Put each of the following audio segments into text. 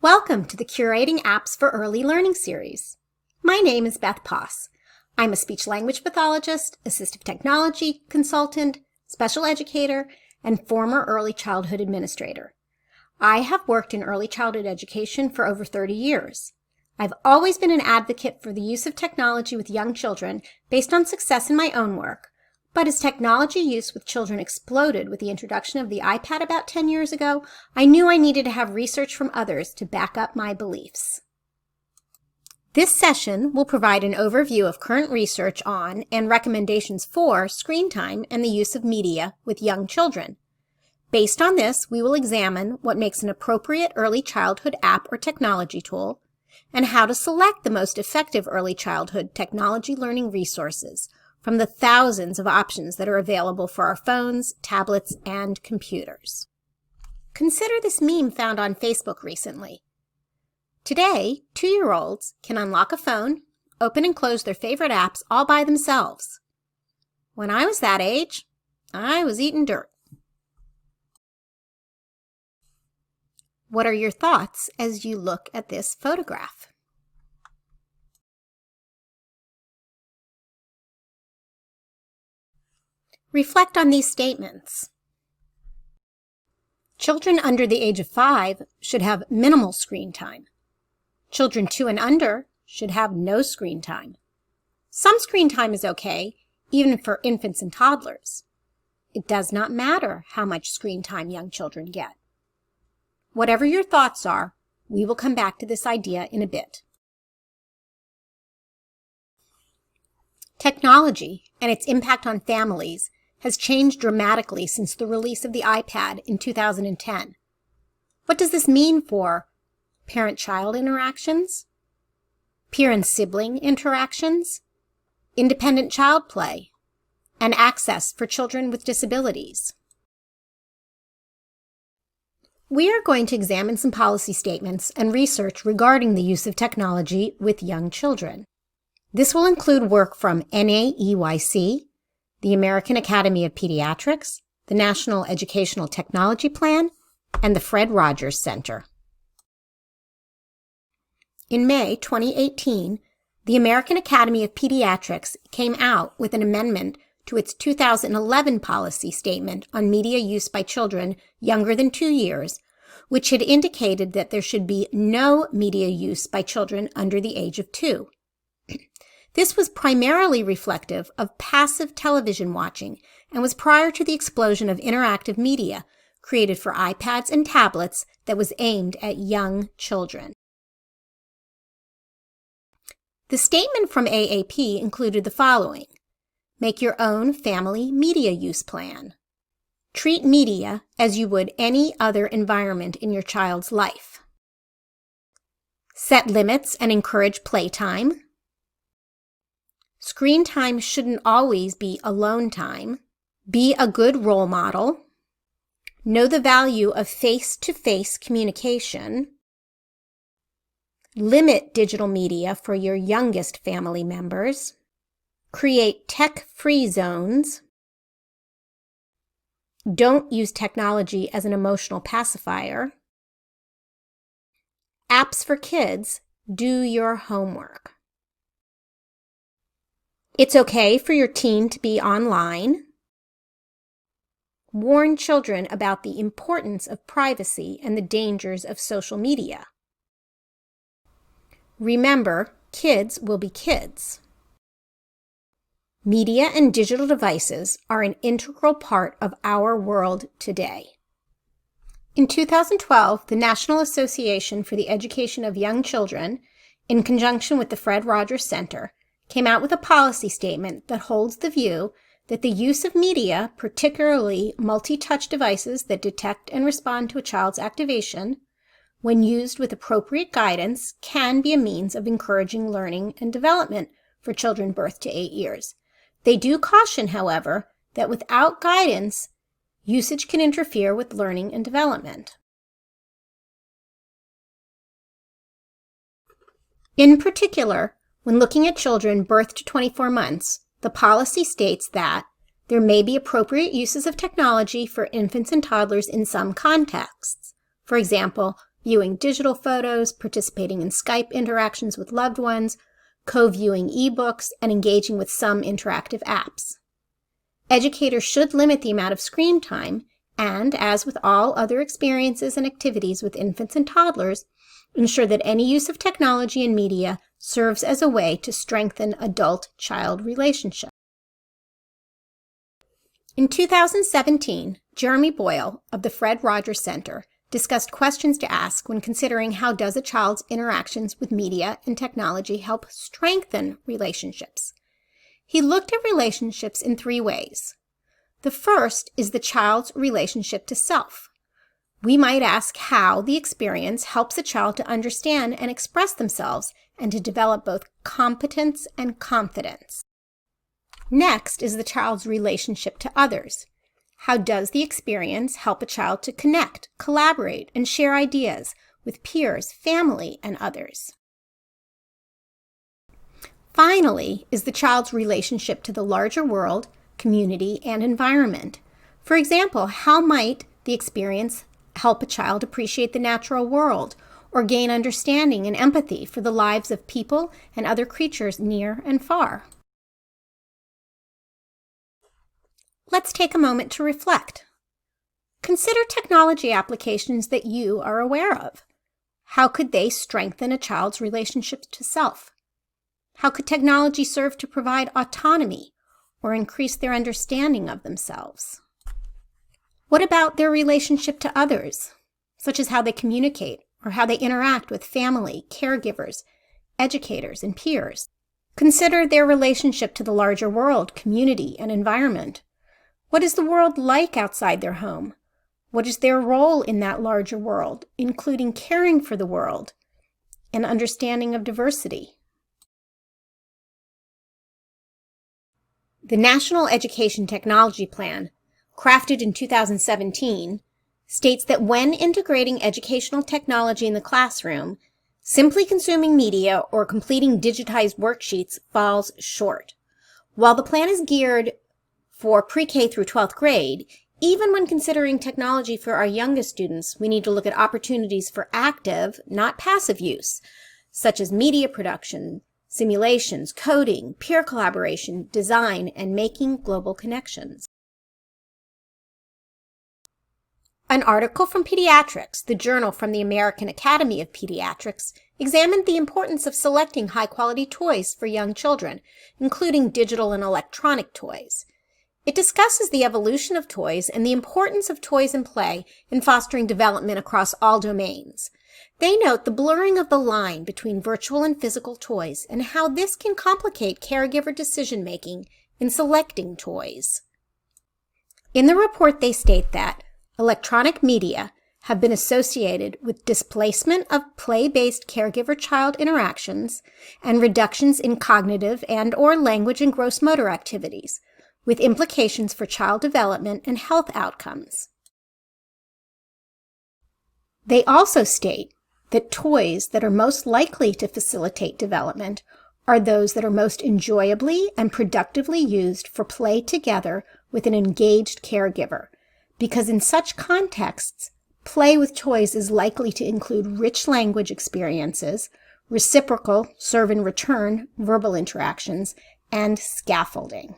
Welcome to the Curating Apps for Early Learning series. My name is Beth. I'm a speech-language pathologist, assistive technology consultant, special educator, and former early childhood administrator. I have worked in early childhood education for over 30 years. I've always been an advocate for the use of technology with young children based on success in my own work. But as technology use with children exploded with the introduction of the iPad about 10 years ago, I knew I needed to have research from others to back up my beliefs. This session will provide an overview of current research on and recommendations for screen time and the use of media with young children. Based on this, we will examine what makes an appropriate early childhood app or technology tool, and how to select the most effective early childhood technology learning resources from the thousands of options that are available for our phones, tablets, and computers. Consider this meme found on Facebook recently. Today, 2-year-olds can unlock a phone, open and close their favorite apps all by themselves. When I was that age, I was eating dirt. What are your thoughts as you look at this photograph? Reflect on these statements. Children under the age of 5 should have minimal screen time. Children 2 and under should have no screen time. Some screen time is okay, even for infants and toddlers. It does not matter how much screen time young children get. Whatever your thoughts are, we will come back to this idea in a bit. Technology and its impact on families has changed dramatically since the release of the iPad in 2010. What does this mean for parent-child interactions, peer and sibling interactions, independent child play, and access for children with disabilities? We are going to examine some policy statements and research regarding the use of technology with young children. This will include work from NAEYC, the American Academy of Pediatrics, the National Educational Technology Plan, and the Fred Rogers Center. In May 2018, the American Academy of Pediatrics came out with an amendment to its 2011 policy statement on media use by children younger than 2 years, which had indicated that there should be no media use by children under the age of 2. This was primarily reflective of passive television watching and was prior to the explosion of interactive media created for iPads and tablets that was aimed at young children. The statement from AAP included the following: make your own family media use plan. Treat media as you would any other environment in your child's life. Set limits and encourage playtime. Screen time shouldn't always be alone time. Be a good role model. Know the value of face-to-face communication. Limit digital media for your youngest family members. Create tech-free zones. Don't use technology as an emotional pacifier. Apps for kids, do your homework. It's okay for your teen to be online. Warn children about the importance of privacy and the dangers of social media. Remember, kids will be kids. Media and digital devices are an integral part of our world today. In 2012, the National Association for the Education of Young Children, in conjunction with the Fred Rogers Center, came out with a policy statement that holds the view that the use of media, particularly multi-touch devices that detect and respond to a child's activation, when used with appropriate guidance, can be a means of encouraging learning and development for children birth to 8 years. They do caution, however, that without guidance, usage can interfere with learning and development. In particular, when looking at children birth to 24 months, the policy states that there may be appropriate uses of technology for infants and toddlers in some contexts. For example, viewing digital photos, participating in Skype interactions with loved ones, co-viewing ebooks, and engaging with some interactive apps. Educators should limit the amount of screen time and, as with all other experiences and activities with infants and toddlers, ensure that any use of technology and media serves as a way to strengthen adult-child relationships. In 2017, Jeremy Boyle of the Fred Rogers Center discussed questions to ask when considering how does a child's interactions with media and technology help strengthen relationships. He looked at relationships in 3 ways. The first is the child's relationship to self. We might ask how the experience helps a child to understand and express themselves and to develop both competence and confidence. Next is the child's relationship to others. How does the experience help a child to connect, collaborate, and share ideas with peers, family, and others? Finally is the child's relationship to the larger world, community, and environment. For example, how might the experience help a child appreciate the natural world or gain understanding and empathy for the lives of people and other creatures near and far? Let's take a moment to reflect. Consider technology applications that you are aware of. How could they strengthen a child's relationship to self? How could technology serve to provide autonomy or increase their understanding of themselves? What about their relationship to others, such as how they communicate or how they interact with family, caregivers, educators, and peers? Consider their relationship to the larger world, community, and environment. What is the world like outside their home? What is their role in that larger world, including caring for the world and understanding of diversity? The National Education Technology Plan, crafted in 2017, states that when integrating educational technology in the classroom, simply consuming media or completing digitized worksheets falls short. While the plan is geared for pre-K through 12th grade, even when considering technology for our youngest students, we need to look at opportunities for active, not passive use, such as media production, simulations, coding, peer collaboration, design, and making global connections. An article from Pediatrics, the journal from the American Academy of Pediatrics, examined the importance of selecting high-quality toys for young children, including digital and electronic toys. It discusses the evolution of toys and the importance of toys and play in fostering development across all domains. They note the blurring of the line between virtual and physical toys and how this can complicate caregiver decision-making in selecting toys. In the report, they state that electronic media have been associated with displacement of play-based caregiver-child interactions and reductions in cognitive and/or language and gross motor activities, with implications for child development and health outcomes. They also state that toys that are most likely to facilitate development are those that are most enjoyably and productively used for play together with an engaged caregiver, because in such contexts, play with toys is likely to include rich language experiences, reciprocal serve and return verbal interactions, and scaffolding.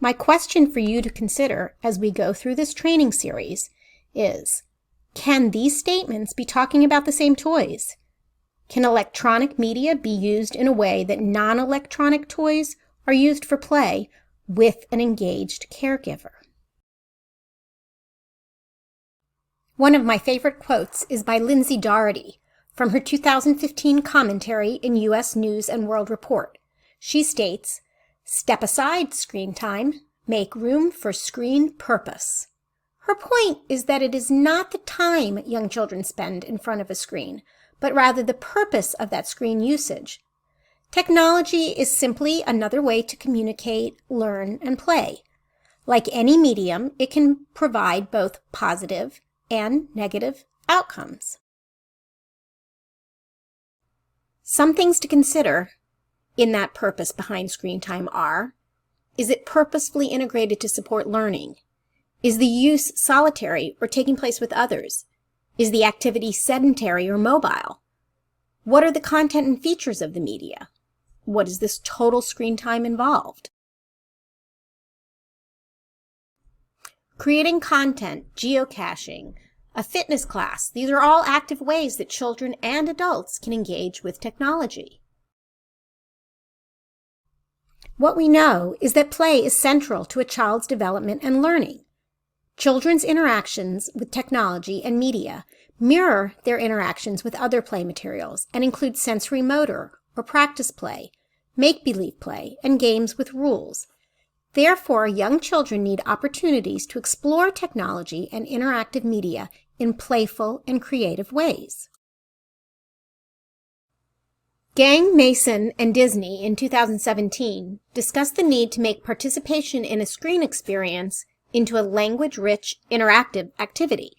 My question for you to consider as we go through this training series is, can these statements be talking about the same toys? Can electronic media be used in a way that non-electronic toys are used for play with an engaged caregiver? One of my favorite quotes is by Lindsay Doherty from her 2015 commentary in U.S. News and World Report. She states, "Step aside screen time, make room for screen purpose." Her point is that it is not the time young children spend in front of a screen, but rather the purpose of that screen usage. Technology is simply another way to communicate, learn, and play. Like any medium, it can provide both positive and negative outcomes. Some things to consider in that purpose behind screen time are, is it purposefully integrated to support learning? Is the use solitary or taking place with others? Is the activity sedentary or mobile? What are the content and features of the media? What is this total screen time involved? Creating content, geocaching, a fitness class, these are all active ways that children and adults can engage with technology. What we know is that play is central to a child's development and learning. Children's interactions with technology and media mirror their interactions with other play materials and include sensory motor or practice play, make-believe play, and games with rules. Therefore, young children need opportunities to explore technology and interactive media in playful and creative ways. Gang, Mason, and Disney in 2017 discussed the need to make participation in a screen experience into a language-rich interactive activity.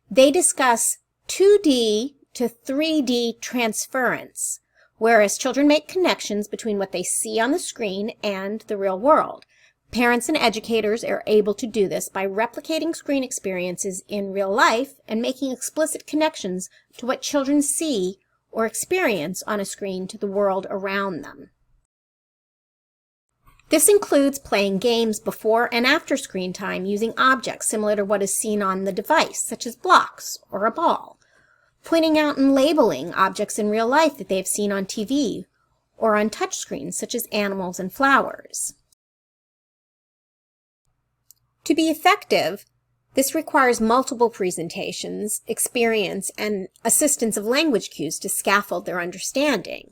They discuss 2D to 3D transference, whereas children make connections between what they see on the screen and the real world. Parents and educators are able to do this by replicating screen experiences in real life and making explicit connections to what children see or experience on a screen to the world around them. This includes playing games before and after screen time using objects similar to what is seen on the device, such as blocks or a ball, pointing out and labeling objects in real life that they have seen on TV or on touchscreens, such as animals and flowers. To be effective, this requires multiple presentations, experience, and assistance of language cues to scaffold their understanding.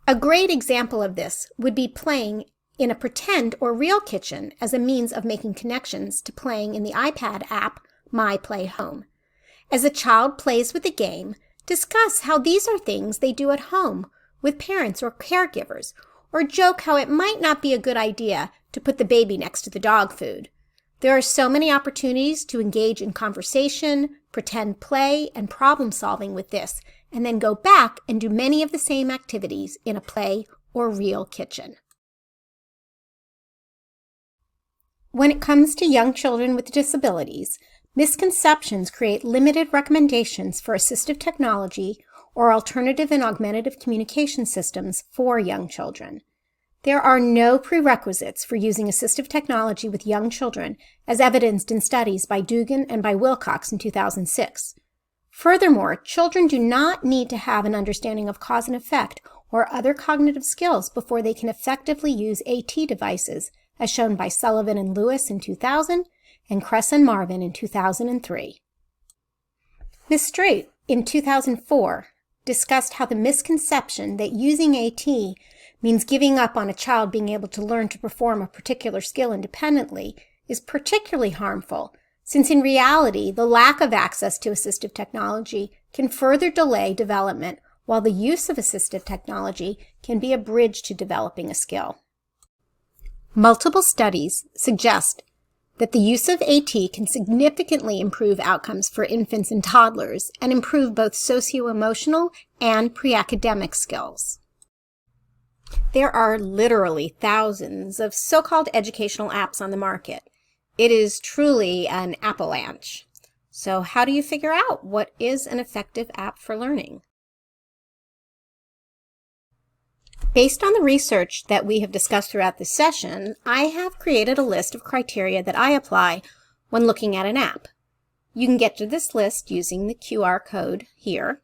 A great example of this would be playing in a pretend or real kitchen as a means of making connections to playing in the iPad app My Play Home. As a child plays with a game, discuss how these are things they do at home with parents or caregivers, or joke how it might not be a good idea to put the baby next to the dog food. There are so many opportunities to engage in conversation, pretend play, and problem solving with this, and then go back and do many of the same activities in a play or real kitchen. When it comes to young children with disabilities, misconceptions create limited recommendations for assistive technology or alternative and augmentative communication systems for young children. There are no prerequisites for using assistive technology with young children, as evidenced in studies by Dugan and by Wilcox in 2006. Furthermore, children do not need to have an understanding of cause and effect or other cognitive skills before they can effectively use AT devices, as shown by Sullivan and Lewis in 2000 and Kress and Marvin in 2003. Ms. Straight, in 2004, discussed how the misconception that using AT means giving up on a child being able to learn to perform a particular skill independently is particularly harmful, since in reality, the lack of access to assistive technology can further delay development, while the use of assistive technology can be a bridge to developing a skill. Multiple studies suggest that the use of AT can significantly improve outcomes for infants and toddlers and improve both socio-emotional and pre-academic skills. There are literally thousands of so-called educational apps on the market. It is truly an avalanche. So how do you figure out what is an effective app for learning? Based on the research that we have discussed throughout this session, I have created a list of criteria that I apply when looking at an app. You can get to this list using the QR code here.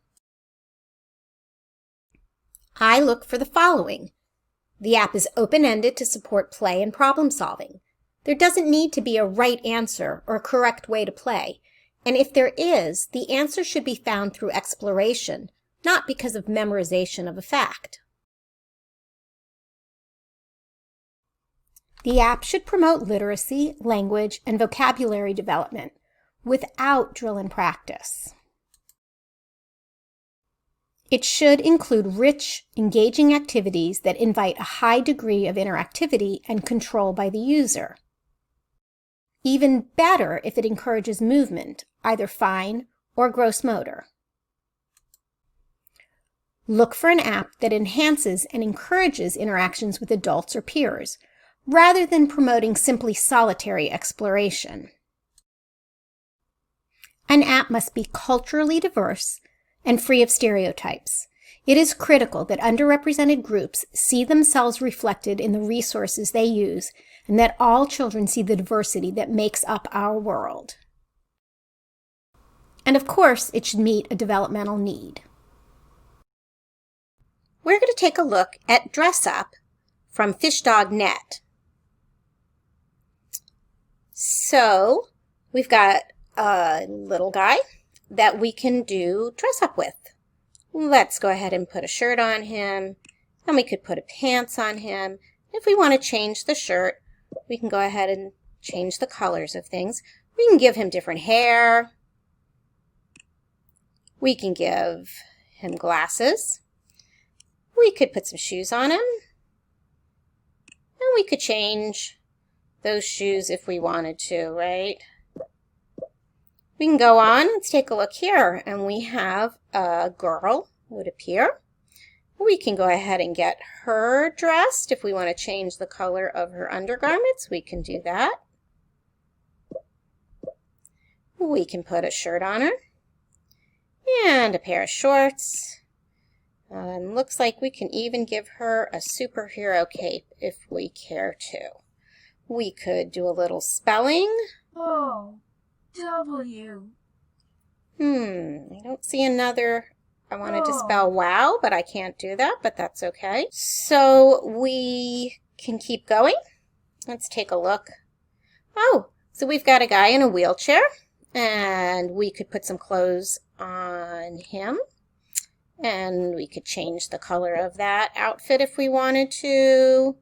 I look for the following. The app is open-ended to support play and problem solving. There doesn't need to be a right answer or a correct way to play, and if there is, the answer should be found through exploration, not because of memorization of a fact. The app should promote literacy, language, and vocabulary development without drill and practice. It should include rich, engaging activities that invite a high degree of interactivity and control by the user. Even better if it encourages movement, either fine or gross motor. Look for an app that enhances and encourages interactions with adults or peers, rather than promoting simply solitary exploration. An app must be culturally diverse and free of stereotypes. It is critical that underrepresented groups see themselves reflected in the resources they use and that all children see the diversity that makes up our world. And of course, it should meet a developmental need. We're going to take a look at Dress Up from FishDogNet. So, we've got a little guy that we can do dress up with. Let's go ahead and put a shirt on him, and we could put a pants on him. If we want to change the shirt, we can go ahead and change the colors of things. We can give him different hair. We can give him glasses. We could put some shoes on him. And we could change those shoes if we wanted to, right? We can go on. Let's take a look here. And we have a girl, would appear. We can go ahead and get her dressed. If we want to change the color of her undergarments, we can do that. We can put a shirt on her. And a pair of shorts. And looks like we can even give her a superhero cape if we care to. We could do a little spelling. O W. I don't see another. I wanted to spell wow, but I can't do that, but that's okay. So we can keep going. Let's take a look. Oh, so we've got a guy in a wheelchair, and we could put some clothes on him. And we could change the color of that outfit if we wanted to.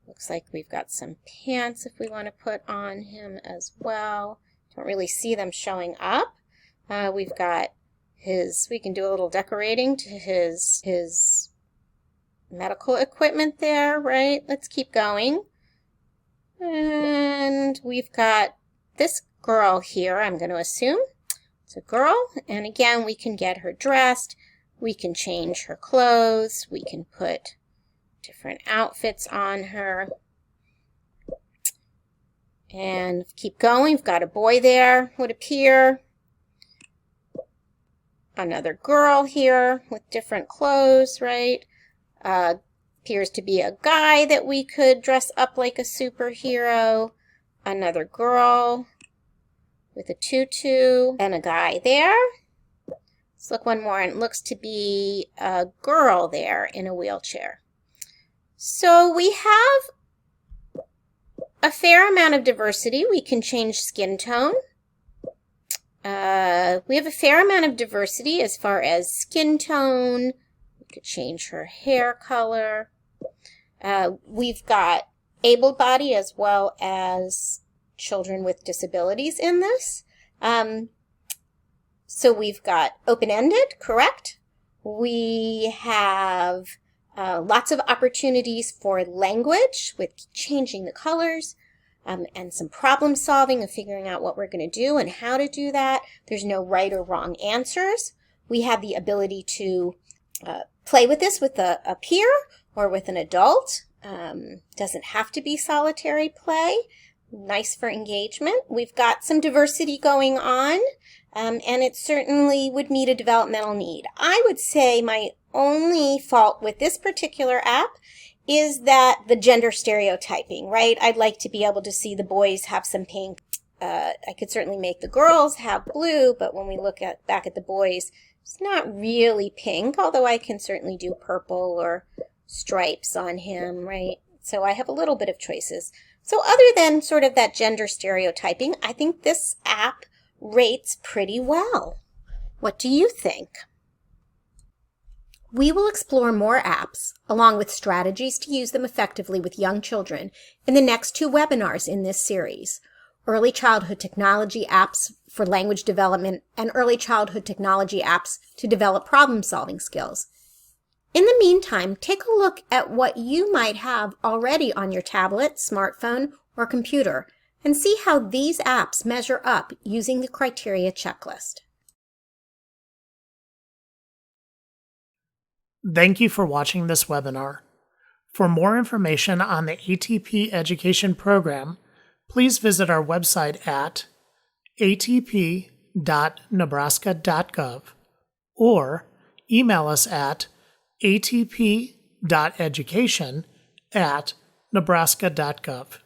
Looks like we've got some pants if we want to put on him as well. Don't really see them showing up. We've got we can do a little decorating to his medical equipment there, right? Let's keep going. And we've got this girl here, I'm going to assume. It's a girl, and again, we can get her dressed. We can change her clothes. We can put different outfits on her. And keep going. We've got a boy there, would appear. Another girl here with different clothes, right? Appears to be a guy that we could dress up like a superhero. Another girl with a tutu and a guy there. Let's look one more, and it looks to be a girl there in a wheelchair. So we have a fair amount of diversity. We can change skin tone. We have a fair amount of diversity as far as skin tone. We could change her hair color. We've got able body as well as children with disabilities in this. So we've got open-ended, correct? We have lots of opportunities for language with changing the colors and some problem solving and figuring out what we're going to do and how to do that. There's no right or wrong answers. We have the ability to play with this with a peer or with an adult. Doesn't have to be solitary play. Nice for engagement. We've got some diversity going on, and it certainly would meet a developmental need. I would say my only fault with this particular app is that the gender stereotyping, right? I'd like to be able to see the boys have some pink. I could certainly make the girls have blue, but when we look back at the boys, it's not really pink, although I can certainly do purple or stripes on him, right? So I have a little bit of choices. So other than sort of that gender stereotyping, I think this app rates pretty well. What do you think? We will explore more apps, along with strategies to use them effectively with young children, in the next 2 webinars in this series: Early Childhood Technology Apps for Language Development and Early Childhood Technology Apps to Develop Problem-Solving Skills. In the meantime, take a look at what you might have already on your tablet, smartphone, or computer, and see how these apps measure up using the criteria checklist. Thank you for watching this webinar. For more information on the ATP Education Program, please visit our website at atp.nebraska.gov or email us at atp.education@nebraska.gov.